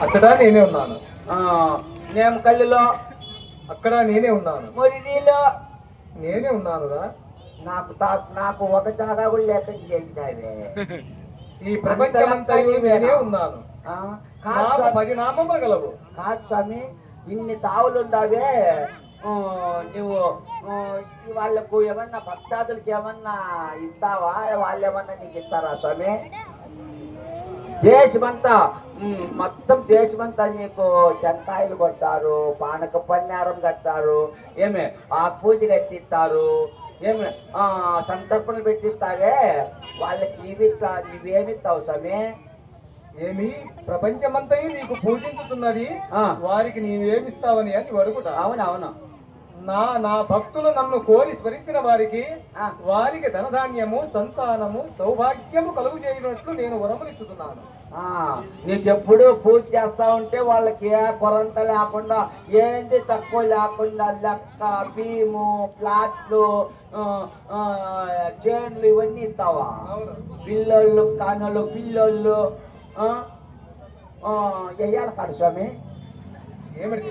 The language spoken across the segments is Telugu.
అచ్చట నేనే ఉన్నాను. నేను కళ్ళులో అక్కడ నేనే ఉన్నాను. మరి నీలో నేనే ఉన్నానురా. నాకు ఒక చాగా కూడా లేకుండా చేసినావే. ఈ ప్రపంచమంతయు నేనే ఉన్నాను. కాదు 10 నామములు గలవు. కాదు స్వామి, ఇన్ని తావులుండావే. నువ్వు వాళ్ళకు ఏమన్నా భక్తాదులకి ఏమన్నా ఇస్తావా? వాళ్ళు ఏమన్నా నీకు ఇస్తారా స్వామి? దేశమంతా మొత్తం దేశమంతా నీకు చెంకాయలు కొడతారు, పానక పన్యారం కడతారు, ఏమి ఆ పూజ కట్టిస్తారు, ఏమి సంతర్పణలు పెట్టిస్తావే. వాళ్ళకి నువ్వేమిస్తావు స్వామి? ఏమి ప్రపంచమంతయు నీకు పూజించుతున్నది, వారికి నీవేమిస్తావని అని అడుగుతా. అవునవును. నా భక్తులు నన్ను కోరి స్మరించిన వారికి ధనధాన్యము, సంతానము, సౌభాగ్యము కలుగు చేయనట్లు నేను వరములు ఇస్తున్నాను. నీకెప్పుడు పూజ చేస్తా ఉంటే వాళ్ళకి ఏ కొరంత లేకుండా, ఏంది తక్కువ లేకుండా లెక్క, భీము, ప్లాట్లు, చైన్లు ఇవన్నీ ఇస్తావా? పిల్లోళ్ళు కానోళ్ళు పిల్లోళ్ళు వెయ్యాలి కాడు స్వామి. ఏమిటి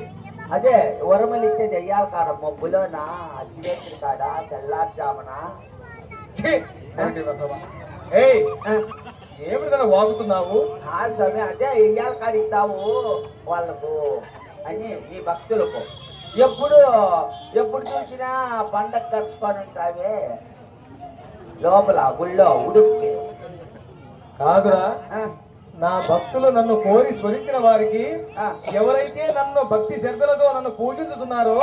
అదే వరమలు ఇచ్చేది వెయ్యాలి కాడ, మబ్బులోనా, అగ్గిరేతుడి కాడ, తెల్లారుజామున. ఏమిటి వాగుతున్నావు? కాదు స్వామి, అదే వెయ్యాలి కాడ ఇస్తావు వాళ్ళకు అని నీ భక్తులకు. ఎప్పుడు చూసినా పండగ కలుసుకొని ఉంటావే లోపల గుళ్ళో ఉడుక్కి. కాదురా, నా భక్తులు నన్ను కోరి స్మరించిన వారికి, ఎవరైతే నన్ను భక్తి శ్రద్ధలతో నన్ను పూజించుతున్నారో,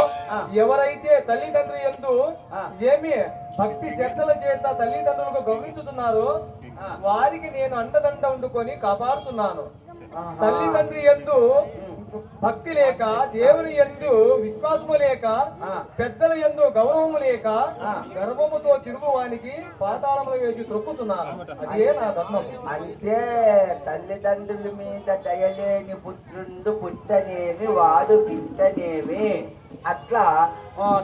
ఎవరైతే తల్లిదండ్రులు యందు ఏమి భక్తి శ్రద్ధల చేత తల్లిదండ్రులకు గౌరవించుతున్నారో వారికి నేను అండదండ వండుకొని కాపాడుతున్నాను. తల్లిదండ్రి యందు భక్తి లేక, దేవుని యందు విశ్వాసము లేక, పెద్దల యందు గౌరవము లేక గర్వముతో తిరుగువానికి పాతాళములు వేసి త్రొక్కుతున్నాను. అదే నా ధర్మం. అంటే తల్లిదండ్రుల మీద దయలేని పుత్రుండు పుట్టనేమి వాడు తింటనేమి. అట్లా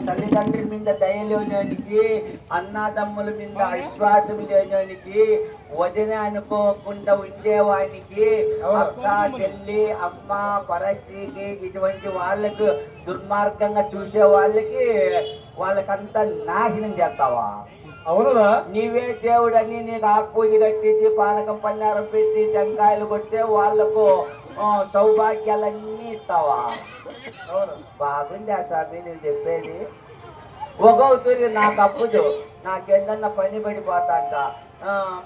తల్లిదండ్రుల మీద దయ లేనికి, అన్నదమ్ముల మీద విశ్వాసం లేనికి, వదిన అనుకోకుండా ఉండేవానికి, అక్క, చెల్లి, అమ్మ, పరస్త్రీకి, ఇటువంటి వాళ్ళకు దుర్మార్గంగా చూసే వాళ్ళకంతా నాశనం చేస్తావా? అవునురా. నీవే దేవుడని నీకు ఆపూజ కట్టించి, పానకం పన్నారం పెట్టి, టెంకాయలు కొట్టే వాళ్లకు సౌభాగ్యాలన్నీ ఇస్తావా? బాగుంది ఆ స్వామి నువ్వు చెప్పేది. ఒగవుతుంది నాకు అప్పుదు, నాకేందన్నా పని పడిపోతాంట,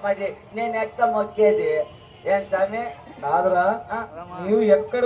మరి నేను ఎట్లా మొక్కేది? ఏం స్వామి? కాదురా, నీవు ఎక్కడ